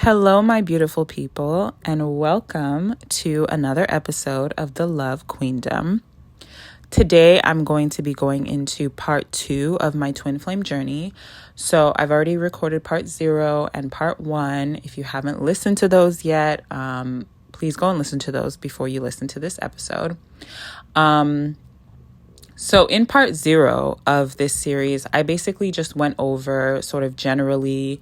Hello, my beautiful people, and welcome to another episode of the Love Queendom. Today, I'm going to be going into part 2 of my twin flame journey. So I've already recorded part 0 and part 1. If you haven't listened to those yet, please go and listen to those before you listen to this episode. So in part 0 of this series, I basically just went over sort of generally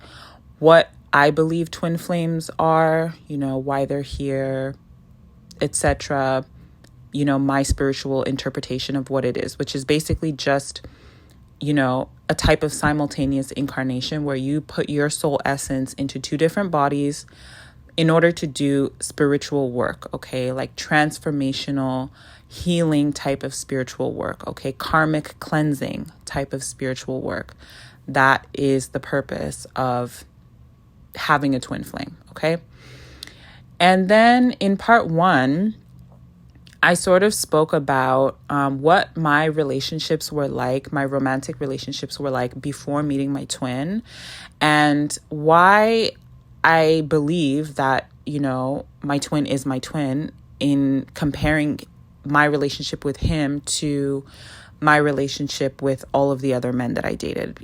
what I believe twin flames are, why they're here, etc. My spiritual interpretation of what it is, which is basically just, a type of simultaneous incarnation where you put your soul essence into 2 different bodies in order to do spiritual work, okay? Like transformational healing type of spiritual work, okay? Karmic cleansing type of spiritual work. That is the purpose of having a twin flame, okay? And then in part 1, I sort of spoke about what my relationships were like, my romantic relationships were like before meeting my twin, and why I believe that, my twin is my twin in comparing my relationship with him to my relationship with all of the other men that I dated,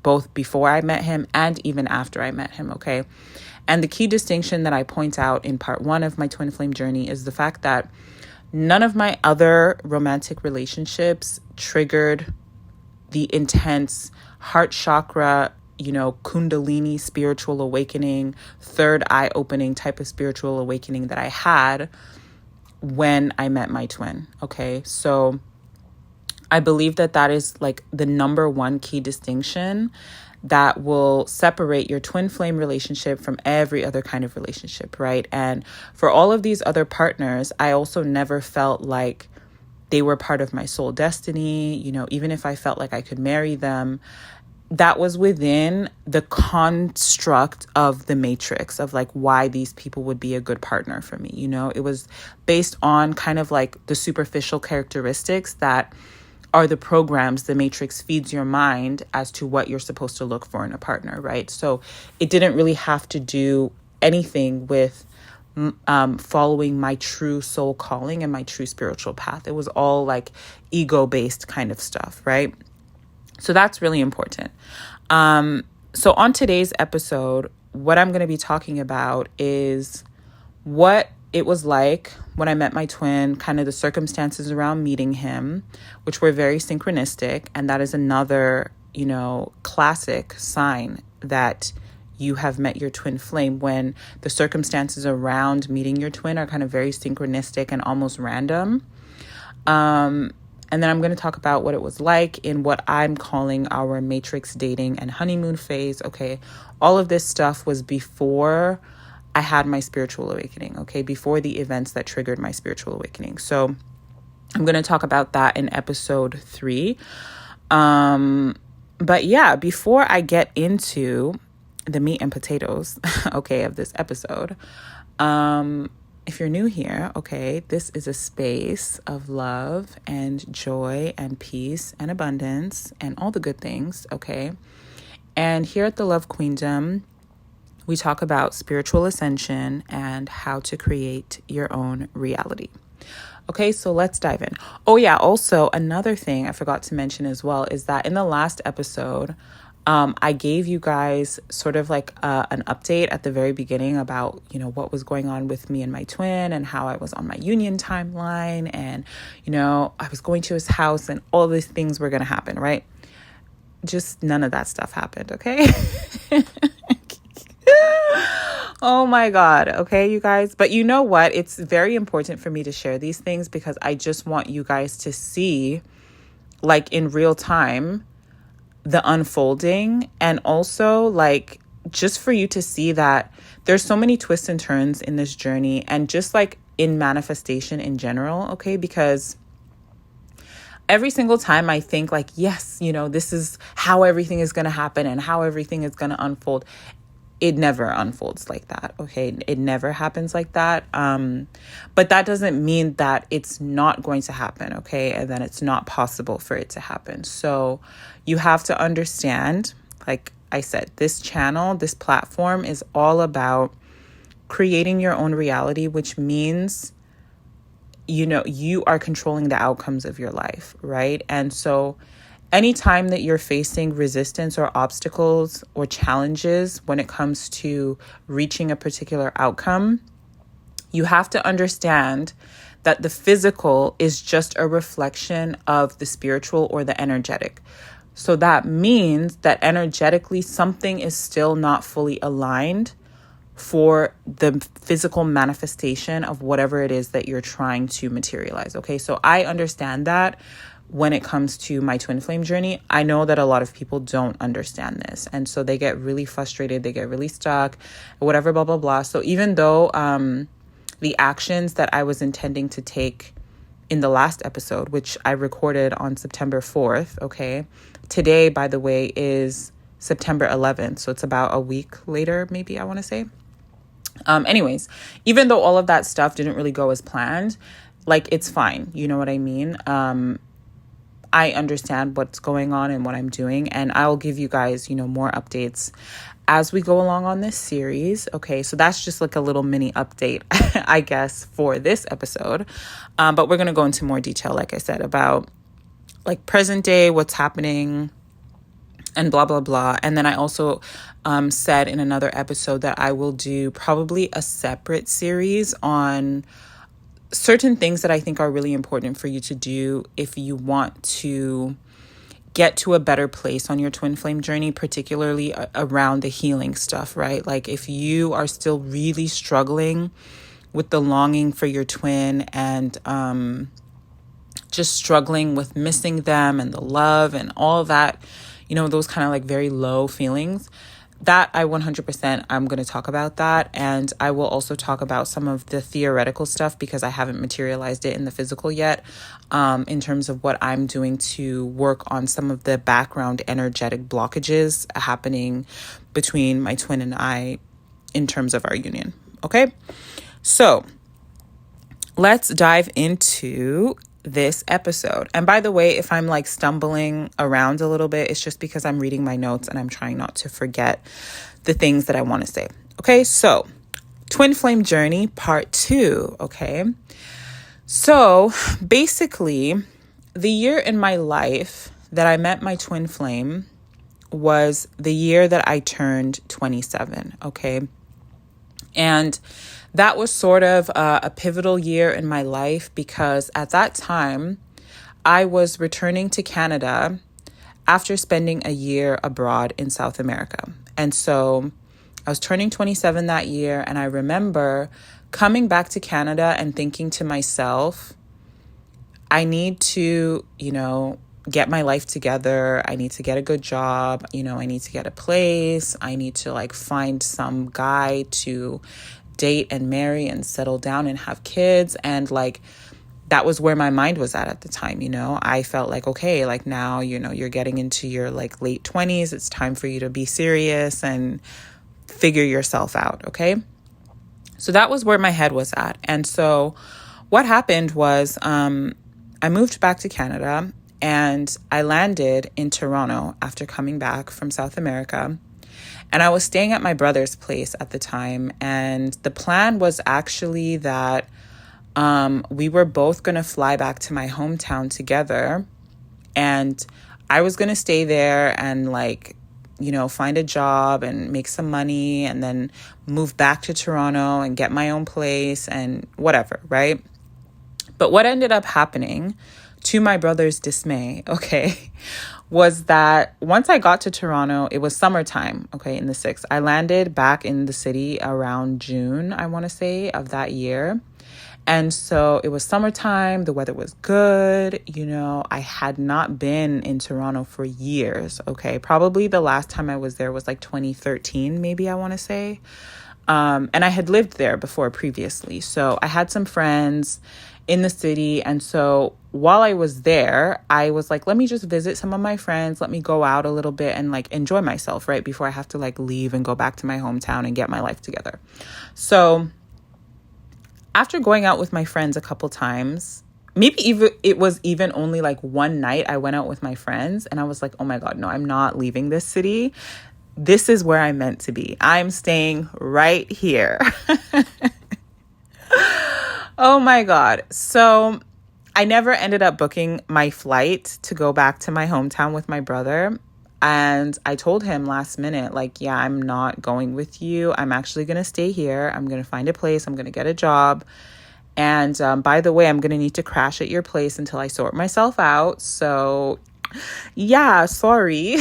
both before I met him and even after I met him, okay? And the key distinction that I point out in part 1 of my twin flame journey is the fact that none of my other romantic relationships triggered the intense heart chakra, kundalini spiritual awakening, third eye opening type of spiritual awakening that I had when I met my twin, okay? So I believe that is like the number 1 key distinction that will separate your twin flame relationship from every other kind of relationship, right? And for all of these other partners, I also never felt like they were part of my soul destiny. Even if I felt like I could marry them, that was within the construct of the matrix of like why these people would be a good partner for me. It was based on kind of like the superficial characteristics that are the programs the matrix feeds your mind as to what you're supposed to look for in a partner, right? So it didn't really have to do anything with following my true soul calling and my true spiritual path. It was all like ego-based kind of stuff, right? So that's really important. So on today's episode, what I'm going to be talking about is what it was like when I met my twin, kind of the circumstances around meeting him, which were very synchronistic. And that is another, classic sign that you have met your twin flame, when the circumstances around meeting your twin are kind of very synchronistic and almost random. And then I'm going to talk about what it was like in what I'm calling our matrix dating and honeymoon phase. Okay. All of this stuff was before I had my spiritual awakening, okay, before the events that triggered my spiritual awakening. So I'm going to talk about that in episode 3. But yeah, before I get into the meat and potatoes, okay, of this episode, if you're new here, okay, this is a space of love and joy and peace and abundance and all the good things, okay? And here at the Love Queendom, we talk about spiritual ascension and how to create your own reality. Okay, so let's dive in. Oh yeah, also another thing I forgot to mention as well is that in the last episode, I gave you guys sort of like an update at the very beginning about, what was going on with me and my twin and how I was on my union timeline and, I was going to his house and all these things were going to happen, right? Just none of that stuff happened, okay? Oh my God. Okay, you guys. But you know what? It's very important for me to share these things because I just want you guys to see, like in real time, the unfolding, and also like just for you to see that there's so many twists and turns in this journey and just like in manifestation in general. Okay, because every single time I think like, yes, this is how everything is going to happen and how everything is going to unfold. It never unfolds like that, okay? It never happens like that. But that doesn't mean that it's not going to happen, okay? And that it's not possible for it to happen. So you have to understand, like I said, this channel, this platform is all about creating your own reality, which means, you are controlling the outcomes of your life, right? And so anytime that you're facing resistance or obstacles or challenges when it comes to reaching a particular outcome, you have to understand that the physical is just a reflection of the spiritual or the energetic. So that means that energetically something is still not fully aligned for the physical manifestation of whatever it is that you're trying to materialize. Okay, so I understand that when it comes to my twin flame journey. I know that a lot of people don't understand this. And so they get really frustrated, they get really stuck, whatever, blah, blah, blah. So even though the actions that I was intending to take in the last episode, which I recorded on September 4th, okay, today, by the way, is September 11th. So it's about a week later, maybe I want to say. Anyways, even though all of that stuff didn't really go as planned, like, it's fine. You know what I mean? I understand what's going on and what I'm doing, and I'll give you guys, more updates as we go along on this series. Okay, so that's just like a little mini update, I guess, for this episode. But we're going to go into more detail, like I said, about like present day, what's happening, and blah, blah, blah. And then I also said in another episode that I will do probably a separate series on certain things that I think are really important for you to do if you want to get to a better place on your twin flame journey, particularly around the healing stuff, right? Like if you are still really struggling with the longing for your twin and just struggling with missing them and the love and all of that, those kind of like very low feelings, that I 100% I'm going to talk about that. And I will also talk about some of the theoretical stuff because I haven't materialized it in the physical yet, in terms of what I'm doing to work on some of the background energetic blockages happening between my twin and I in terms of our union. Okay, so let's dive into this episode. And by the way, if I'm like stumbling around a little bit, it's just because I'm reading my notes and I'm trying not to forget the things that I want to say. Okay, so twin flame journey part 2. Okay, so basically the year in my life that I met my twin flame was the year that I turned 27. Okay, and that was sort of a pivotal year in my life because at that time, I was returning to Canada after spending a year abroad in South America. And so I was turning 27 that year, and I remember coming back to Canada and thinking to myself, I need to, get my life together. I need to get a good job. I need to get a place. I need to like find some guy to date and marry and settle down and have kids. And like, that was where my mind was at the time. I felt like, okay, like now, you're getting into your like late 20s. It's time for you to be serious and figure yourself out. Okay. So that was where my head was at. And so what happened was, I moved back to Canada and I landed in Toronto after coming back from South America. And I was staying at my brother's place at the time. And the plan was actually that we were both going to fly back to my hometown together. And I was going to stay there and like, find a job and make some money and then move back to Toronto and get my own place and whatever, right? But what ended up happening, to my brother's dismay, okay, was that once I got to Toronto, it was summertime, okay, in the 6th. I landed back in the city around June, I want to say, of that year. And so it was summertime, the weather was good, I had not been in Toronto for years, okay? Probably the last time I was there was like 2013, maybe I want to say. And I had lived there before previously. So I had some friends in the city. And so while I was there, I was like, let me just visit some of my friends. Let me go out a little bit and like enjoy myself, right? Before I have to like leave and go back to my hometown and get my life together. So after going out with my friends a couple times, maybe even it was even only like one night I went out with my friends and I was like, oh my God, no, I'm not leaving this city. this is where I'm meant to be. I'm staying right here. Oh my God. So I never ended up booking my flight to go back to my hometown with my brother. And I told him last minute, like, yeah, I'm not going with you. I'm actually going to stay here. I'm going to find a place. I'm going to get a job. And by the way, I'm going to need to crash at your place until I sort myself out. So yeah, sorry.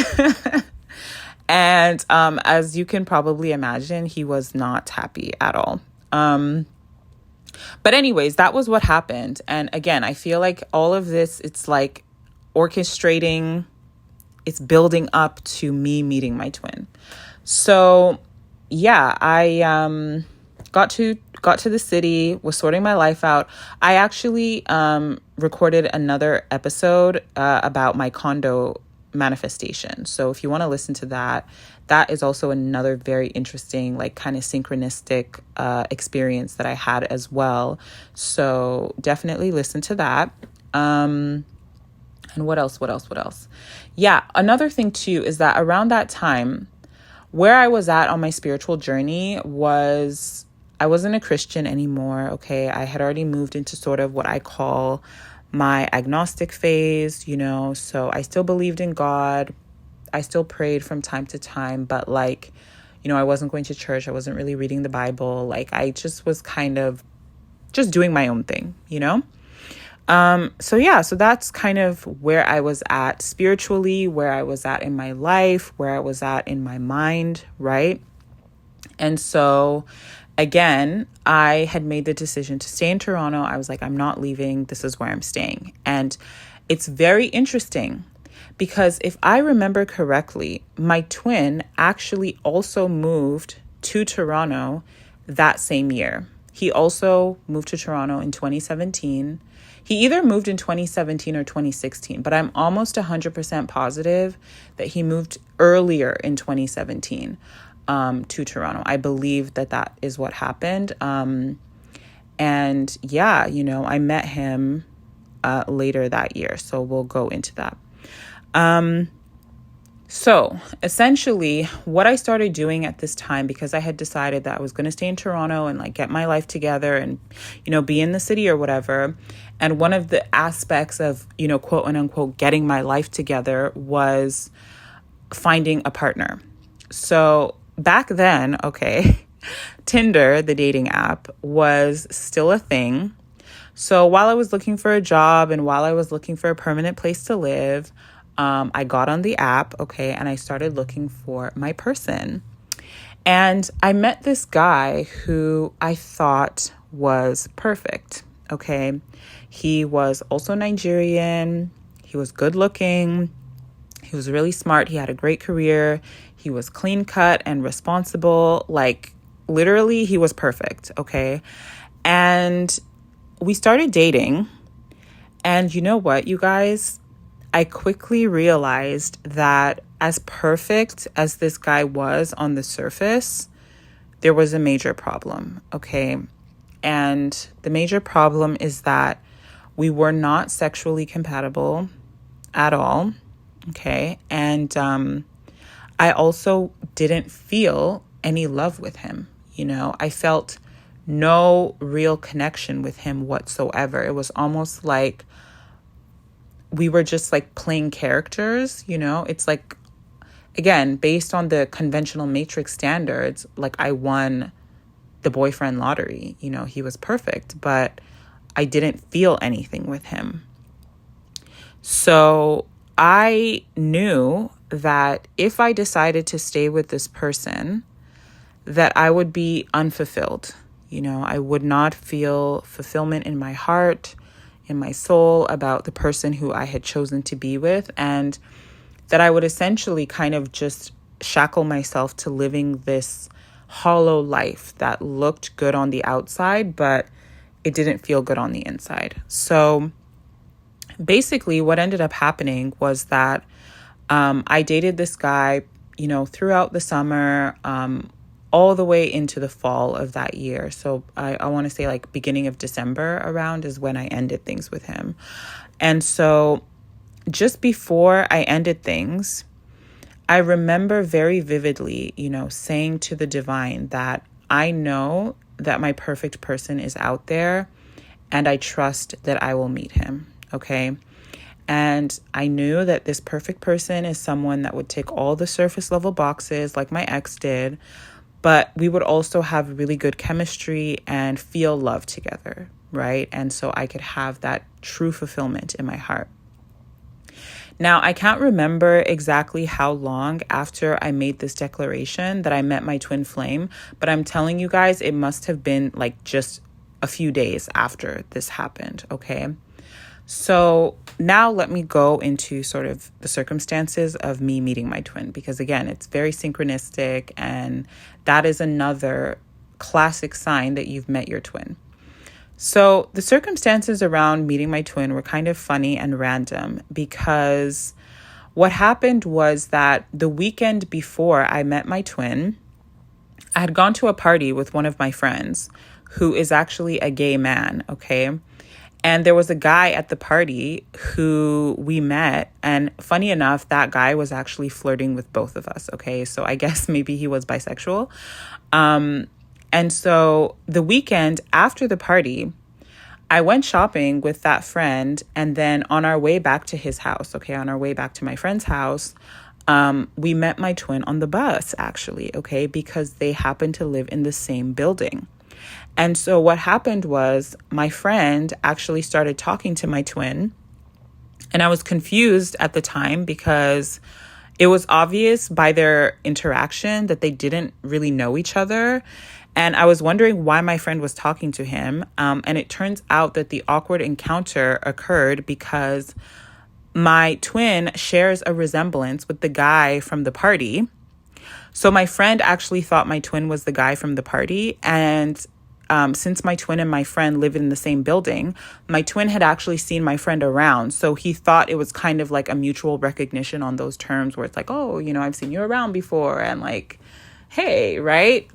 And as you can probably imagine, he was not happy at all. But anyways, that was what happened. And again, I feel like all of this, it's like orchestrating, it's building up to me meeting my twin. So yeah, I got to the city, was sorting my life out. I actually recorded another episode about my condo manifestation. So if you want to listen to that, that is also another very interesting, like kind of synchronistic experience that I had as well. So definitely listen to that. And what else? Yeah, another thing too is that around that time, where I was at on my spiritual journey was, I wasn't a Christian anymore, okay? I had already moved into sort of what I call my agnostic phase, you know, so I still believed in God. I still prayed from time to time, but like, you know, I wasn't going to church. I wasn't really reading the Bible. Like, I just was kind of just doing my own thing, you know? So yeah, so that's kind of where I was at spiritually, where I was at in my life, where I was at in my mind, right? And so again, I had made the decision to stay in Toronto. I was like, I'm not leaving. This is where I'm staying. And it's very interesting because if I remember correctly, my twin actually also moved to Toronto that same year. He also moved to Toronto in 2017. He either moved in 2017 or 2016, but I'm almost 100% positive that he moved earlier in 2017 to Toronto. I believe that is what happened. And yeah, you know, I met him later that year, so we'll go into that. So essentially what I started doing at this time, because I had decided that I was going to stay in Toronto and like get my life together and, you know, be in the city or whatever. And one of the aspects of, you know, quote unquote, getting my life together was finding a partner. So back then, okay, Tinder, the dating app, was still a thing. So while I was looking for a job and while I was looking for a permanent place to live, I got on the app, okay, and I started looking for my person. And I met this guy who I thought was perfect, okay? He was also Nigerian. He was good looking. He was really smart. He had a great career. He was clean cut and responsible. Like, literally, he was perfect, okay? And we started dating. And you know what, you guys? I quickly realized that as perfect as this guy was on the surface, there was a major problem, okay? And the major problem is that we were not sexually compatible at all, okay? And I also didn't feel any love with him, you know? I felt no real connection with him whatsoever. It was almost like we were just like playing characters, you know? It's like, again, based on the conventional matrix standards, like I won the boyfriend lottery, you know, he was perfect, but I didn't feel anything with him. So I knew that if I decided to stay with this person, that I would be unfulfilled. You know, I would not feel fulfillment in my heart, in my soul about the person who I had chosen to be with, and that I would essentially kind of just shackle myself to living this hollow life that looked good on the outside, but it didn't feel good on the inside. So basically what ended up happening was that I dated this guy, you know, throughout the summer, all the way into the fall of that year. So I want to say like beginning of December around is when I ended things with him. And so just before I ended things, I remember very vividly, saying to the divine that I know that my perfect person is out there and I trust that I will meet him. Okay. And I knew that this perfect person is someone that would tick all the surface level boxes like my ex did, but we would also have really good chemistry and feel love together, right? And so I could have that true fulfillment in my heart. Now, I can't remember exactly how long after I made this declaration that I met my twin flame, but I'm telling you guys, it must have been like just a few days after this happened, okay? So now let me go into sort of the circumstances of me meeting my twin, because again, it's very synchronistic, and that is another classic sign that you've met your twin. So the circumstances around meeting my twin were kind of funny and random, because what happened was that the weekend before I met my twin, I had gone to a party with one of my friends who is actually a gay man, okay? And there was a guy at the party who we met, and funny enough, that guy was actually flirting with both of us, okay? So I guess maybe he was bisexual. And so the weekend after the party, I went shopping with that friend, and then on our way back to his house, okay, on our way back to my friend's house, we met my twin on the bus, actually, okay, because they happened to live in the same building. And so what happened was my friend actually started talking to my twin, and I was confused at the time because it was obvious by their interaction that they didn't really know each other. And I was wondering why my friend was talking to him. And it turns out that the awkward encounter occurred because my twin shares a resemblance with the guy from the party. So my friend actually thought my twin was the guy from the party. And since my twin and my friend live in the same building, my twin had actually seen my friend around. So he thought it was kind of like a mutual recognition on those terms where it's like, oh, I've seen you around before, and like, hey, right?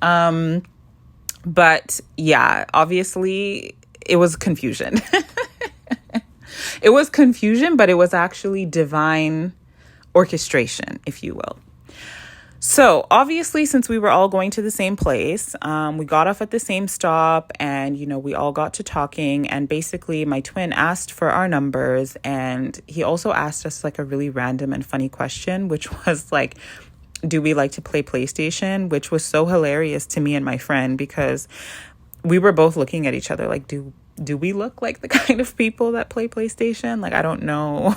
But yeah, obviously it was confusion. It was confusion, but it was actually divine orchestration, if you will. So obviously, since we were all going to the same place, we got off at the same stop, and, we all got to talking, and basically my twin asked for our numbers, and he also asked us like a really random and funny question, which was like, do we like to play PlayStation? Which was so hilarious to me and my friend, because we were both looking at each other like, do we look like the kind of people that play PlayStation? Like, I don't know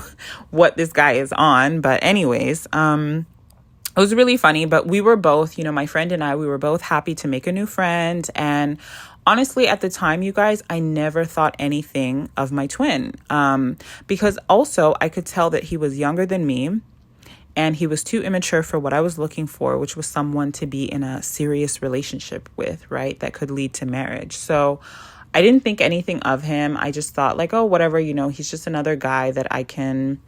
what this guy is on, but anyways, it was really funny. But we were both, my friend and I, we were both happy to make a new friend. And honestly, at the time, you guys, I never thought anything of my twin, because also I could tell that he was younger than me. And he was too immature for what I was looking for, which was someone to be in a serious relationship with, right? That could lead to marriage. So I didn't think anything of him. I just thought like, oh, whatever, he's just another guy that I can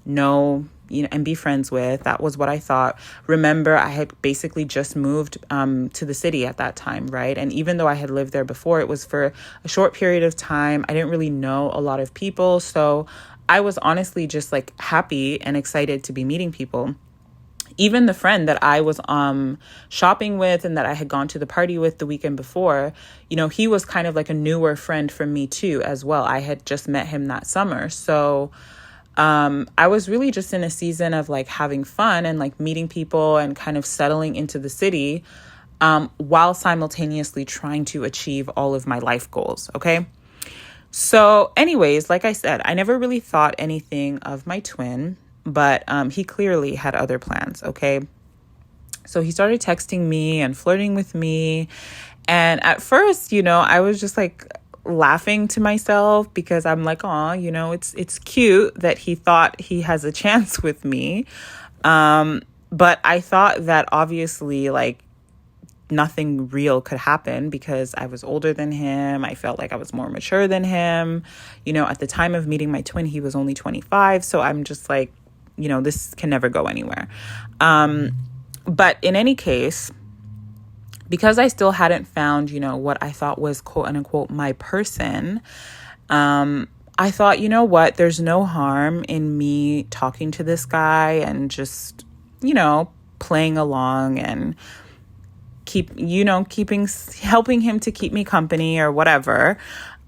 know, and be friends with. That was what I thought. Remember, I had basically just moved to the city at that time, right? And even though I had lived there before, it was for a short period of time. I didn't really know a lot of people. So I was honestly just like happy and excited to be meeting people. Even the friend that I was shopping with and that I had gone to the party with the weekend before, he was kind of like a newer friend for me too as well. I had just met him that summer. So I was really just in a season of like having fun and like meeting people and kind of settling into the city while simultaneously trying to achieve all of my life goals. Okay. So anyways, like I said, I never really thought anything of my twin, but he clearly had other plans, okay? So he started texting me and flirting with me. And at first, I was just like laughing to myself because I'm like, oh, it's cute that he thought he has a chance with me. But I thought that obviously like nothing real could happen because I was older than him. I felt like I was more mature than him. At the time of meeting my twin, he was only 25. So I'm just like, this can never go anywhere. But in any case, because I still hadn't found, what I thought was quote unquote my person, I thought, there's no harm in me talking to this guy and just, playing along and helping him to keep me company or whatever.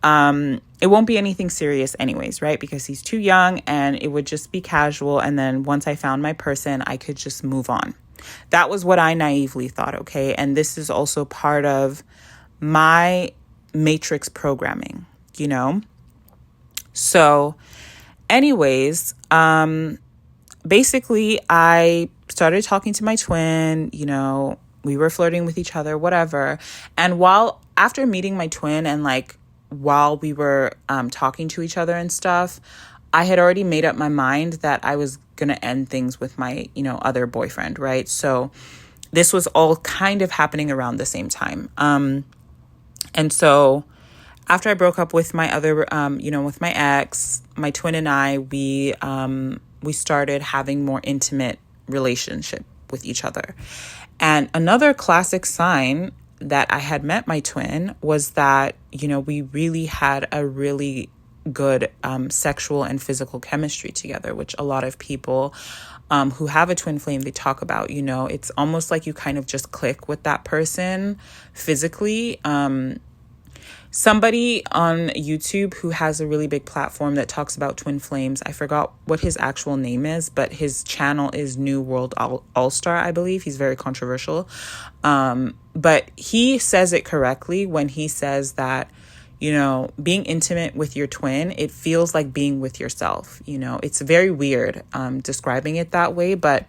It won't be anything serious anyways, right? Because he's too young, and it would just be casual. And then once I found my person, I could just move on. That was what I naively thought, okay? And this is also part of my matrix programming, So anyways, basically I started talking to my twin, we were flirting with each other, whatever. And after meeting my twin and while we were talking to each other and stuff, I had already made up my mind that I was going to end things with my, other boyfriend, right? So this was all kind of happening around the same time. And so after I broke up with my other, with my ex, my twin and I, we started having more intimate relationship with each other. And another classic sign that I had met my twin was that, we really had a really good sexual and physical chemistry together, which a lot of people who have a twin flame, they talk about, it's almost like you kind of just click with that person physically. Somebody on YouTube who has a really big platform that talks about twin flames, I forgot what his actual name is, but his channel is New World All-Star, I believe. He's very controversial. But he says it correctly when he says that, being intimate with your twin, it feels like being with yourself. It's very weird describing it that way, but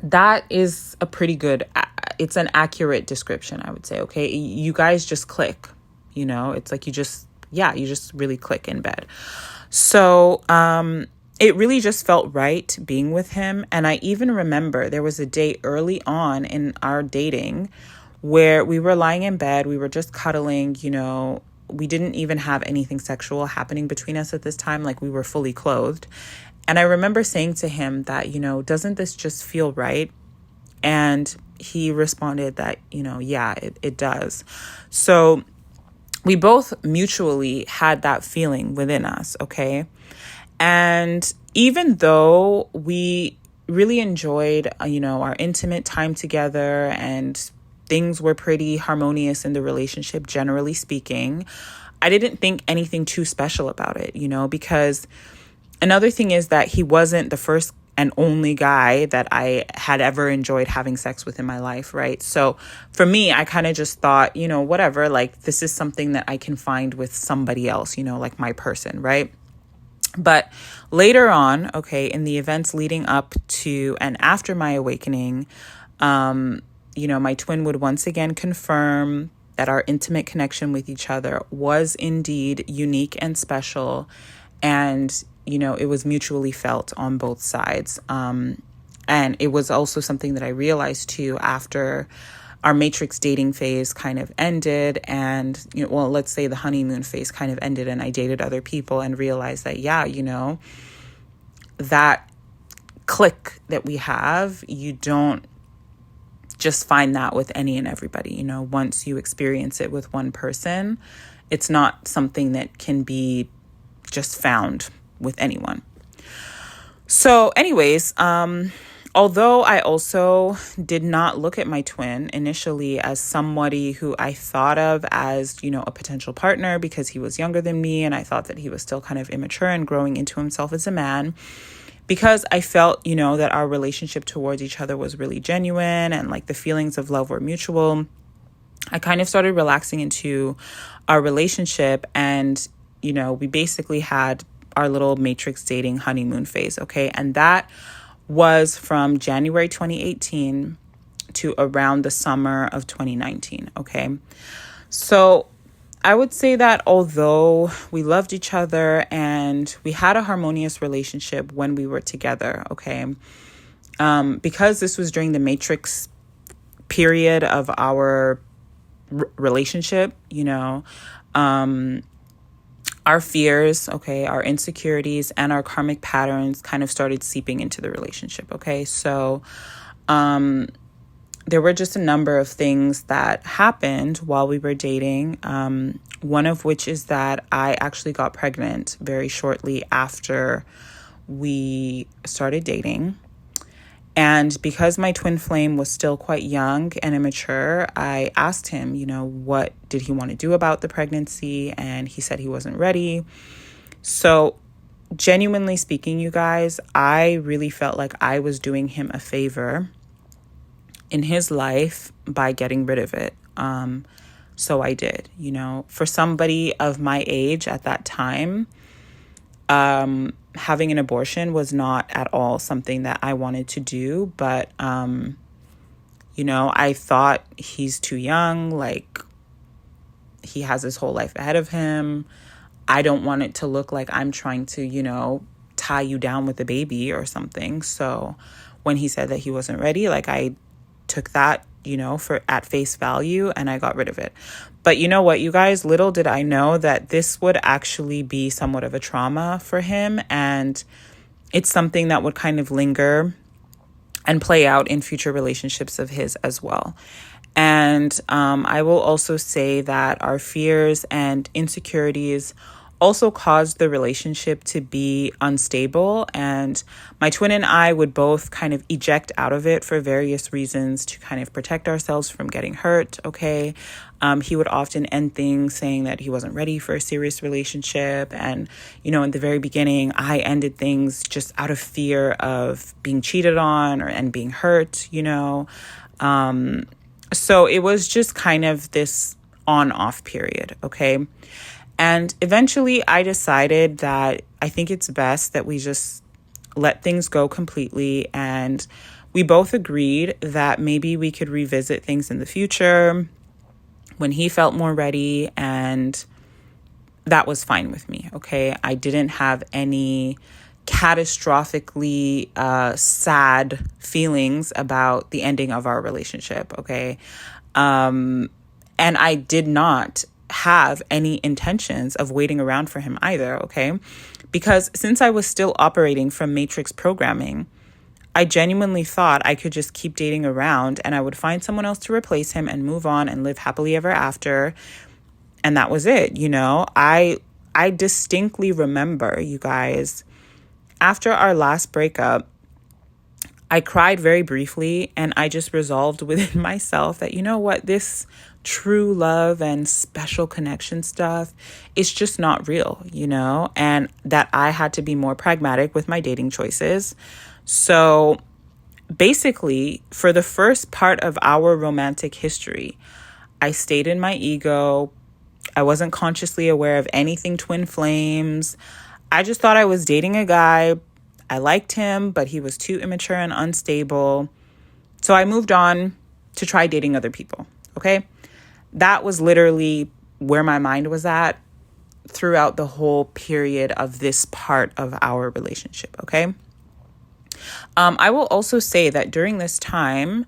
that is a pretty good, it's an accurate description, I would say, okay? You guys just click. It's like you just really click in bed. So it really just felt right being with him. And I even remember there was a day early on in our dating where we were lying in bed, we were just cuddling, we didn't even have anything sexual happening between us at this time, we were fully clothed. And I remember saying to him that, doesn't this just feel right? And he responded that, yeah, it does. So we both mutually had that feeling within us, okay? And even though we really enjoyed, our intimate time together and things were pretty harmonious in the relationship, generally speaking, I didn't think anything too special about it, because another thing is that he wasn't the first and only guy that I had ever enjoyed having sex with in my life, right? So for me, I kind of just thought, whatever, this is something that I can find with somebody else, my person, right? But later on, okay, in the events leading up to and after my awakening, my twin would once again confirm that our intimate connection with each other was indeed unique and special. And it was mutually felt on both sides. And it was also something that I realized too after our matrix dating phase kind of ended and, let's say the honeymoon phase kind of ended and I dated other people and realized that, yeah, that click that we have, you don't just find that with any and everybody. Once you experience it with one person, it's not something that can be just found with anyone. So anyways, although I also did not look at my twin initially as somebody who I thought of as, a potential partner because he was younger than me and I thought that he was still kind of immature and growing into himself as a man, because I felt, that our relationship towards each other was really genuine and the feelings of love were mutual, I kind of started relaxing into our relationship and, we basically had our little matrix dating honeymoon phase, okay? And that was from January 2018 to around the summer of 2019, okay? So I would say that although we loved each other and we had a harmonious relationship when we were together, okay? Because this was during the matrix period of our relationship, our fears, okay, our insecurities and our karmic patterns kind of started seeping into the relationship, okay? So there were just a number of things that happened while we were dating, one of which is that I actually got pregnant very shortly after we started dating. And because my twin flame was still quite young and immature, I asked him, what did he want to do about the pregnancy? And he said he wasn't ready. So genuinely speaking, you guys, I really felt like I was doing him a favor in his life by getting rid of it. So I did, for somebody of my age at that time, having an abortion was not at all something that I wanted to do. But, I thought he's too young, like he has his whole life ahead of him. I don't want it to look like I'm trying to, tie you down with a baby or something. So when he said that he wasn't ready, like I took that, for at face value, and I got rid of it. But you know what, you guys, little did I know that this would actually be somewhat of a trauma for him. And it's something that would kind of linger and play out in future relationships of his as well. And I will also say that our fears and insecurities also caused the relationship to be unstable. And my twin and I would both kind of eject out of it for various reasons to kind of protect ourselves from getting hurt, okay? He would often end things saying that he wasn't ready for a serious relationship. And, in the very beginning, I ended things just out of fear of being cheated on and being hurt, So it was just kind of this on-off period, okay? And eventually I decided that I think it's best that we just let things go completely. And we both agreed that maybe we could revisit things in the future when he felt more ready. And that was fine with me, okay? I didn't have any catastrophically sad feelings about the ending of our relationship, okay? And I did not have any intentions of waiting around for him either, okay? Because since I was still operating from matrix programming, I genuinely thought I could just keep dating around and I would find someone else to replace him and move on and live happily ever after. And that was it, I distinctly remember, you guys, after our last breakup, I cried very briefly and I just resolved within myself that, this true love and special connection stuff is just not real, and that I had to be more pragmatic with my dating choices. So basically, for the first part of our romantic history, I stayed in my ego. I wasn't consciously aware of anything twin flames. I just thought I was dating a guy. I liked him, but he was too immature and unstable. So I moved on to try dating other people, okay? That was literally where my mind was at throughout the whole period of this part of our relationship, okay? I will also say that during this time,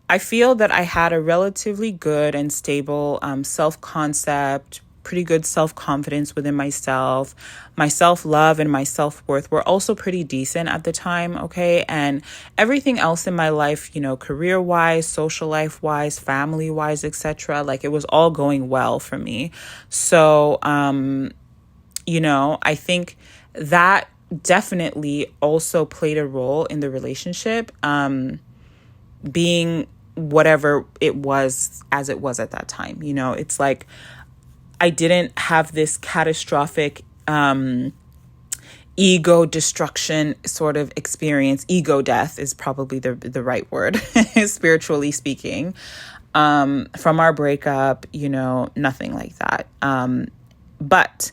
I feel that I had a relatively good and stable self-concept, pretty good self-confidence within myself. My self-love and my self-worth were also pretty decent at the time, okay? And everything else in my life, career-wise, social life-wise, family-wise, etc., like it was all going well for me. So, I think that definitely also played a role in the relationship, being whatever it was as it was at that time. It's like I didn't have this catastrophic ego destruction sort of experience. Ego death is probably the right word, spiritually speaking, from our breakup, nothing like that. But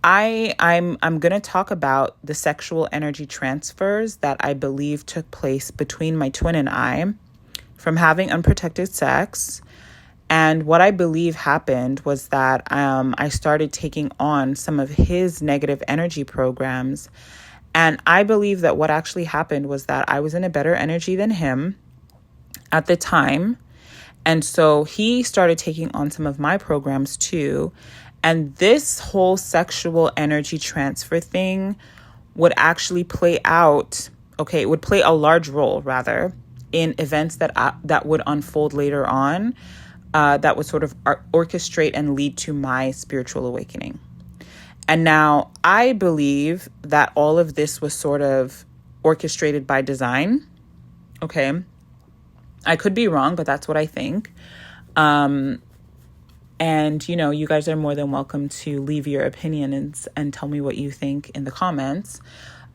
I'm going to talk about the sexual energy transfers that I believe took place between my twin and I from having unprotected sex. And what I believe happened was that I started taking on some of his negative energy programs. And I believe that what actually happened was that I was in a better energy than him at the time. And so he started taking on some of my programs too. And this whole sexual energy transfer thing would actually play out, okay, it would play a large role, rather, in events that would unfold later on, that would sort of orchestrate and lead to my spiritual awakening. And now I believe that all of this was sort of orchestrated by design. Okay. I could be wrong, but that's what I think. And, you guys are more than welcome to leave your opinions and tell me what you think in the comments.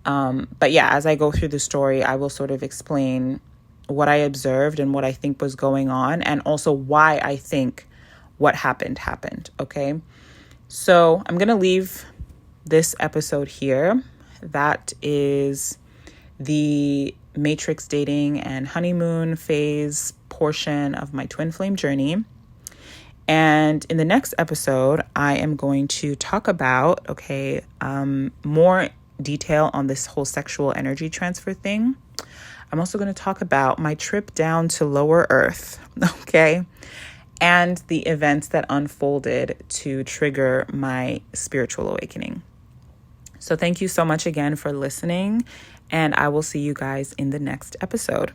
But yeah, as I go through the story, I will sort of explain what I observed and what I think was going on, and also why I think what happened. Okay. So I'm going to leave this episode here. That is the Matrix dating and honeymoon phase portion of my twin flame journey. And in the next episode, I am going to talk about, more detail on this whole sexual energy transfer thing. I'm also going to talk about my trip down to lower earth, okay? And the events that unfolded to trigger my spiritual awakening. So thank you so much again for listening, and I will see you guys in the next episode.